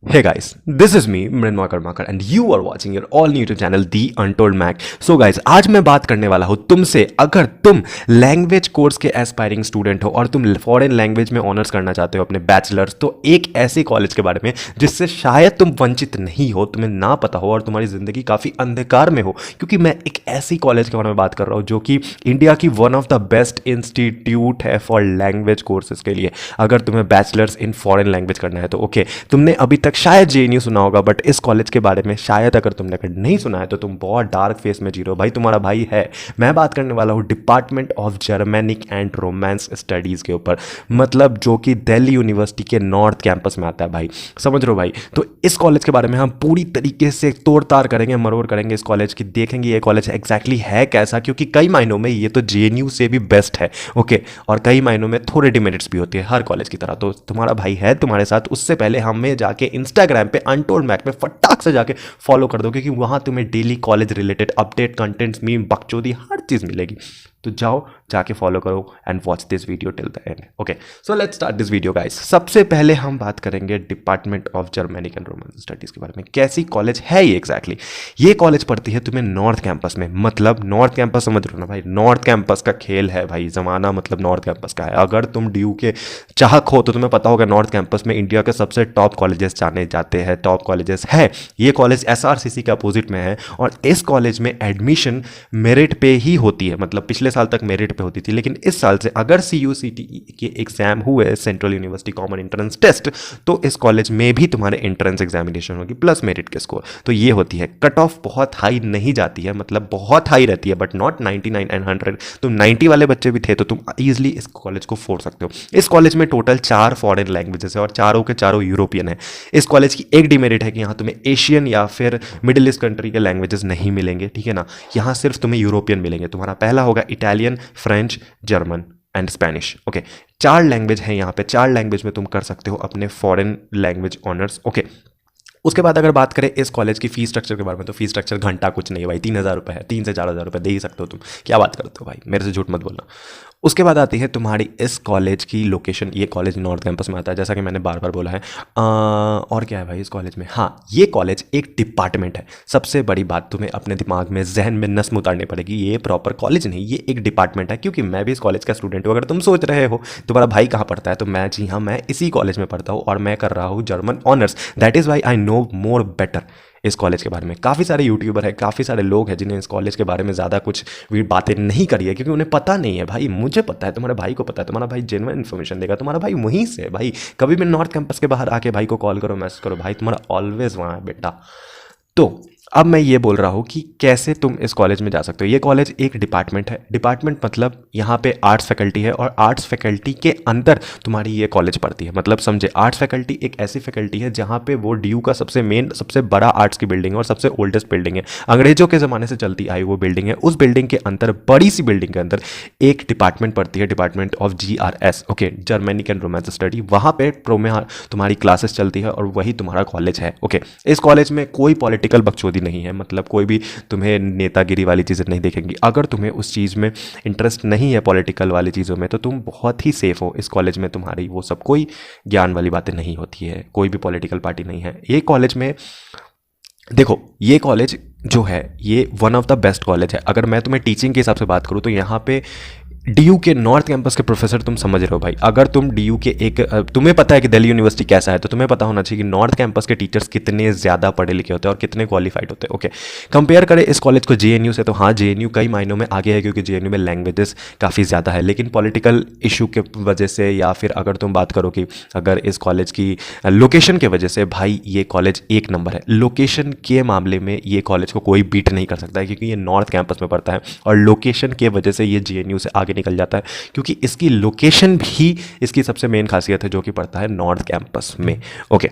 Hey guys, this is me Mrinmoy Karmakar and you are watching your all new YouTube channel The Untold Mac. So guys, आज मैं बात करने वाला हूँ तुमसे। अगर तुम लैंग्वेज कोर्स के एस्पायरिंग स्टूडेंट हो और तुम फॉरेन लैंग्वेज में ऑनर्स करना चाहते हो अपने बैचलर्स, तो एक ऐसे कॉलेज के बारे में जिससे शायद तुम वंचित नहीं हो, तुम्हें ना पता हो और तुम्हारी ज़िंदगी काफ़ी अंधकार में हो, क्योंकि मैं एक ऐसी कॉलेज के बारे में बात कर रहा हूँ जो कि इंडिया की one of the best institute है फॉर लैंग्वेज कोर्सेज के लिए। अगर तुम्हें बैचलर्स इन फॉरेन लैंग्वेज करना है तो ओके, तुमने अभी तक शायद जेएनयू सुना होगा, बट इस कॉलेज के बारे में शायद अगर तुमने नहीं सुना है तो तुम बहुत डार्क फेस में जी रहे हो। भाई तुम्हारा भाई है। मैं बात करने वाला हूँ department of Germanic and romance studies के ऊपर, मतलब जो कि दिल्ली यूनिवर्सिटी के नॉर्थ कैंपस में आता है। भाई समझ रहे हो भाई? तो इस कॉलेज के बारे में हम पूरी तरीके से तोड़ ताड़ करेंगे, मरोड़ करेंगे इस कॉलेज की, देखेंगे ये कॉलेज एग्जैक्टली है कैसा, क्योंकि कई मायनों में ये तो जेएनयू से भी बेस्ट है। ओके, और कई मायनों में थोड़े डिमेरिट्स भी होती है हर कॉलेज की तरह। तो तुम्हारा भाई है तुम्हारे साथ, उससे पहले हमें जाके इंस्टाग्राम पे अनटोल्ड मैक पे फटाक से जाके फॉलो कर दो, क्योंकि वहां तुम्हें daily college related update, contents, meme, बकचोदी, हर चीज मिलेगी। तो जाओ जाके फॉलो करो and watch this video till the end. Okay, so let's start this video guys. सबसे पहले हम बात करेंगे department of Germanic and romance studies के बारे में। कैसी कॉलेज है ये एग्जैक्टली? ये कॉलेज पढ़ती है तुम्हें नॉर्थ कैंपस में, मतलब नॉर्थ कैंपस समझ रहे हो ना भाई? नॉर्थ कैंपस का खेल है भाई, जमाना मतलब नॉर्थ कैंपस का है। अगर तुम ड्यू के चाहक हो तो तुम्हें पता होगा नॉर्थ कैंपस में इंडिया के सबसे टॉप कॉलेजेस जाने जाते हैं, टॉप कॉलेजेस है। ये कॉलेज एसआरसीसी के अपोजिट में है और इस कॉलेज में एडमिशन मेरिट पे ही होती है, मतलब पिछले साल तक मेरिट पे होती थी, लेकिन इस साल से अगर सीयूसीटी के एग्जाम हुए, central university common entrance test, तो इस कॉलेज में भी तुम्हारे एंट्रेंस एग्जामिनेशन होगी प्लस मेरिट के स्कोर। तो ये होती है। कट ऑफ बहुत हाई नहीं जाती है, मतलब बहुत हाई रहती है, बट नॉट 99 एंड 100। तुम 90 वाले बच्चे भी थे तो तुम ईजिली इस कॉलेज को फोड़ सकते हो। इस कॉलेज में टोटल 4 फॉरेन लैंग्वेजेस है और चारों के चारों यूरोपियन है। इस कॉलेज की एक डिमेरिट है कि यहाँ तुम्हें एशियन या फिर मिडिल ईस्ट कंट्री के लैंग्वेजेस नहीं मिलेंगे, ठीक है ना? यहाँ सिर्फ तुम्हें यूरोपियन मिलेंगे। तुम्हारा पहला होगा Italian, French, German and Spanish. Okay, 4 language है यहाँ पे। 4 लैंग्वेज में तुम कर सकते हो अपने फॉरेन लैंग्वेज ऑनर्स। ओके, उसके बाद अगर बात करें इस कॉलेज की फीस स्ट्रक्चर के बारे में, तो फीस स्ट्रक्चर घंटा कुछ नहीं है भाई, 3,000 रुपये है। 3 से 4,000 रुपये दे ही सकते हो तुम। क्या बात करते हो भाई, मेरे से झूठ मत बोलना। उसके बाद आती है तुम्हारी इस कॉलेज की लोकेशन। ये कॉलेज नॉर्थ कैंपस में आता है, जैसा कि मैंने बार बार बोला है। और क्या है भाई इस कॉलेज में? हाँ, ये कॉलेज एक डिपार्टमेंट है। सबसे बड़ी बात तुम्हें अपने दिमाग में, जहन में नस्म उतारनी पड़ेगी, ये प्रॉपर कॉलेज नहीं, ये एक डिपार्टमेंट है। क्योंकि मैं भी इस कॉलेज का स्टूडेंट हूँ। अगर तुम सोच रहे हो तुम्हारा भाई कहाँ पढ़ता है, तो मैं, जी हाँ, मैं इसी कॉलेज में पढ़ता हूँ और मैं कर रहा हूँ German honours. That is why I know more better इस कॉलेज के बारे में। काफ़ी सारे यूट्यूबर है, काफ़ी सारे लोग हैं जिन्हें इस कॉलेज के बारे में ज़्यादा कुछ भी बातें नहीं करी है, क्योंकि उन्हें पता नहीं है। भाई मुझे पता है, तुम्हारे भाई को पता है, तुम्हारा भाई जेन्युइन इन्फॉर्मेशन देगा। तुम्हारा भाई वहीं से है भाई। कभी भी नॉर्थ कैंपस के बाहर आके भाई को कॉल करो, मैसेज करो, भाई तुम्हारा ऑलवेज वहाँ है बेटा। तो अब मैं ये बोल रहा हूँ कि कैसे तुम इस कॉलेज में जा सकते हो। ये कॉलेज एक डिपार्टमेंट है। डिपार्टमेंट मतलब यहाँ पे आर्ट्स फैकल्टी है और आर्ट्स फैकल्टी के अंदर तुम्हारी ये कॉलेज पढ़ती है। मतलब समझे, आर्ट्स फैकल्टी एक ऐसी फैकल्टी है जहाँ पे वो ड्यू का सबसे मेन, सबसे बड़ा आर्ट्स की बिल्डिंग है और सबसे ओल्डेस्ट बिल्डिंग है। अंग्रेजों के ज़माने से चलती आई वो बिल्डिंग है। उस बिल्डिंग के अंदर, बड़ी सी बिल्डिंग के अंदर एक डिपार्टमेंट पढ़ती है, department of GRS। Okay, Germanic and romance study. वहाँ पे तुम्हारी क्लासेस चलती है और वही तुम्हारा कॉलेज है। ओके, इस कॉलेज में कोई पॉलिटिकल बकचोदी नहीं है, मतलब कोई भी तुम्हें नेतागिरी वाली चीज़ें नहीं देखेंगी। अगर तुम्हें उस चीज़ में इंटरेस्ट नहीं है, पॉलिटिकल वाली चीज़ों में, तो तुम बहुत ही सेफ हो। इस कॉलेज में तुम्हारी वो सब कोई ज्ञान वाली बातें नहीं होती है, कोई भी पॉलिटिकल पार्टी नहीं है ये कॉलेज में। देखो, ये कॉलेज जो है ये one of the best college है। अगर मैं तुम्हें टीचिंग के हिसाब से बात करूँ तो यहाँ पे डीयू के नॉर्थ कैंपस के प्रोफेसर, तुम समझ रहे हो भाई। अगर तुम डीयू के तुम्हें पता है कि दिल्ली यूनिवर्सिटी कैसा है, तो तुम्हें पता होना चाहिए कि नॉर्थ कैंपस के टीचर्स कितने ज़्यादा पढ़े लिखे होते हैं और कितने क्वालिफाइड होते हैं। ओके, कंपेयर करें इस कॉलेज को जेएनयू से, तो हाँ, जेएनयू कई मायनों में आगे है, क्योंकि जेएनयू में लैंग्वेजेस काफ़ी ज़्यादा है। लेकिन पॉलिटिकल इशू के वजह से, या फिर अगर तुम बात करो कि अगर इस कॉलेज की लोकेशन के वजह से, भाई ये कॉलेज एक नंबर है। लोकेशन के मामले में ये कॉलेज को कोई बीट नहीं कर सकता है, क्योंकि ये नॉर्थ कैंपस में पड़ता है और लोकेशन के वजह से ये जेएनयू से आगे निकल जाता है, क्योंकि इसकी लोकेशन भी इसकी सबसे मेन खासियत है, जो कि पड़ता है नॉर्थ कैंपस में। ओके,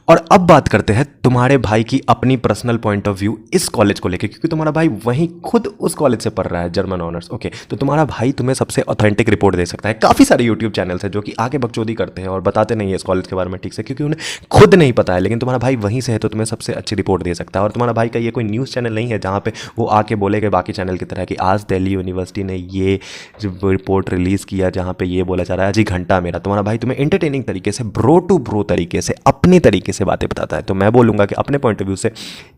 और अब बात करते हैं तुम्हारे भाई की अपनी पर्सनल पॉइंट ऑफ व्यू इस कॉलेज को लेकर, क्योंकि तुम्हारा भाई वहीं खुद उस कॉलेज से पढ़ रहा है, जर्मन ऑनर्स। ओके, तो तुम्हारा भाई तुम्हें सबसे ऑथेंटिक रिपोर्ट दे सकता है। काफ़ी सारे यूट्यूब चैनल्स हैं जो कि आगे बकचोदी करते हैं और बताते नहीं है इस कॉलेज के बारे में ठीक से, क्योंकि उन्हें खुद नहीं पता है। लेकिन तुम्हारा भाई वहीं से है तो तुम्हें सबसे अच्छी रिपोर्ट दे सकता है। और तुम्हारा भाई का ये कोई न्यूज़ चैनल नहीं है जहाँ पर वो आके बोलेगा बाकी चैनल की तरह कि आज दिल्ली यूनिवर्सिटी ने ये रिपोर्ट रिलीज़ किया जहाँ पर ये बोला जा रहा है जी घंटा मेरा। तुम्हारा भाई तुम्हें एंटरटेनिंग तरीके से, ब्रो टू ब्रो तरीके से, अपने तरीके से बातें बताता है। तो मैं बोलूँगा कि अपने पॉइंट ऑफ व्यू से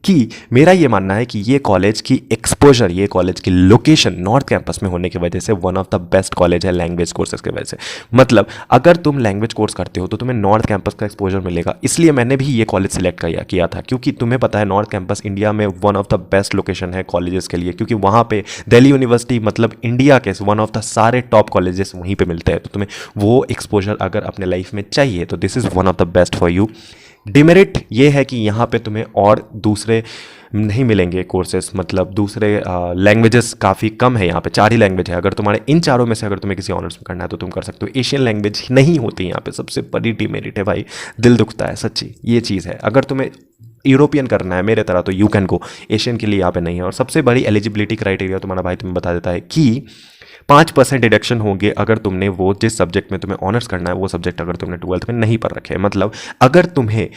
कि मेरा ये मानना है कि ये कॉलेज की एक्सपोजर, ये कॉलेज की लोकेशन नॉर्थ कैंपस में होने की वजह से one of the best college है लैंग्वेज कोर्सेज की वजह से। मतलब अगर तुम लैंग्वेज कोर्स करते हो तो तुम्हें नॉर्थ कैंपस का एक्सपोजर मिलेगा। इसलिए मैंने भी ये कॉलेज सेलेक्ट किया था, क्योंकि तुम्हें पता है नॉर्थ कैंपस इंडिया में one of the best location है कॉलेजेस के लिए, क्योंकि वहाँ पे दिल्ली यूनिवर्सिटी मतलब इंडिया के वन ऑफ द सारे टॉप कॉलेजेस वहीं पे मिलते हैं। तो तुम्हें वो एक्सपोजर अगर अपने लाइफ में चाहिए तो this is one of the best for you. Demerit ये है कि यहाँ पे तुम्हें और दूसरे नहीं मिलेंगे कोर्सेज, मतलब दूसरे लैंग्वेजेस काफ़ी कम है। यहाँ पे 4 ही लैंग्वेज है। अगर तुम्हारे इन चारों में से अगर तुम्हें किसी ऑनर्स में करना है तो तुम कर सकते हो। एशियन लैंग्वेज नहीं होती यहाँ पे, सबसे बड़ी डिमेरिट है भाई, दिल दुखता है सच्ची, ये चीज़ है। अगर तुम्हें यूरोपियन करना है मेरे तरह तो यू कैन गो, एशियन के लिए यहाँ पे नहीं है। और सबसे बड़ी एलिजिबिलिटी क्राइटेरिया तुम्हारा भाई तुम्हें बता देता है कि 5% डिडक्शन होंगे अगर तुमने वो जिस सब्जेक्ट में तुम्हें ऑनर्स करना है वो सब्जेक्ट अगर तुमने 12th में नहीं पढ़ रखे हैं। मतलब अगर तुम्हें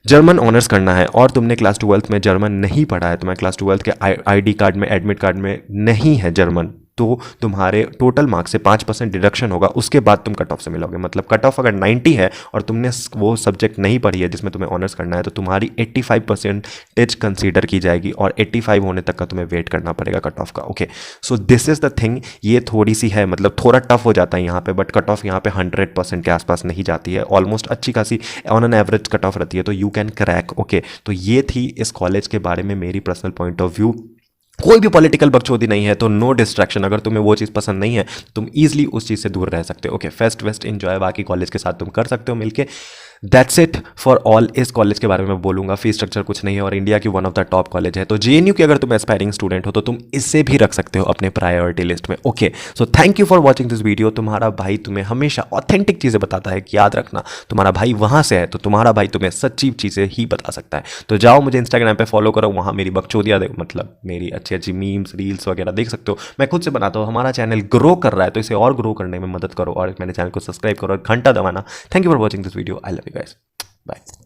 जर्मन ऑनर्स करना है और तुमने क्लास 12th में जर्मन नहीं पढ़ा है, तुम्हारे क्लास 12th के आईडी कार्ड में, एडमिट कार्ड में नहीं है जर्मन, तो तुम्हारे टोटल मार्क्स से 5% डिडक्शन होगा, उसके बाद तुम कट ऑफ से मिलोगे। मतलब कट ऑफ अगर 90 है और तुमने वो सब्जेक्ट नहीं पढ़ी है जिसमें तुम्हें ऑनर्स करना है तो तुम्हारी 85% कंसीडर की जाएगी और 85 होने तक का तुम्हें वेट करना पड़ेगा कट ऑफ का। Okay, so this is the thing. ये थोड़ी सी है, मतलब थोड़ा टफ हो जाता है यहाँ पे, बट कट ऑफ यहाँ पे 100% के आसपास नहीं जाती है, ऑलमोस्ट अच्छी खासी on an average cut off रहती है, तो यू कैन क्रैक। ओके, तो ये थी इस कॉलेज के बारे में मेरी पर्सनल पॉइंट ऑफ व्यू। कोई भी पॉलिटिकल बकचोदी नहीं है, तो नो डिस्ट्रैक्शन। अगर तुम्हें वो चीज़ पसंद नहीं है तुम ईजिली उस चीज़ से दूर रह सकते हो। ओके, फेस्ट वेस्ट एंजॉय बाकी कॉलेज के साथ तुम कर सकते हो मिलके। That's it for all. इस कॉलेज के बारे में बोलूँगा, फी स्ट्रक्चर कुछ नहीं है और इंडिया की one of the top college है। तो जेएनयू की अगर तुम एस्पायरिंग स्टूडेंट हो तो तुम इससे भी रख सकते हो अपने प्रायोरिटी लिस्ट में। Okay, so thank you for watching this video. तुम्हारा भाई तुम्हें हमेशा ऑथेंटिक चीज़ें बताता है कि याद रखना तुम्हारा भाई वहाँ से है, तो तुम्हारा भाई तुम्हें सच्ची चीज़ें ही बता सकता है। तो जाओ मुझे इंस्टाग्राम पे फॉलो करो, वहाँ मेरी बकचोदियाँ मतलब मेरी अच्छी अच्छी मीम्स रील्स वगैरह देख सकते हो। मैं खुद से बनाता हूँ। हमारा चैनल ग्रो कर रहा है तो इसे और ग्रो करने में मदद करो और मेरे चैनल को सब्सक्राइब करो और घंटा दबाना। Thank you for watching this video. I love you guys. Bye.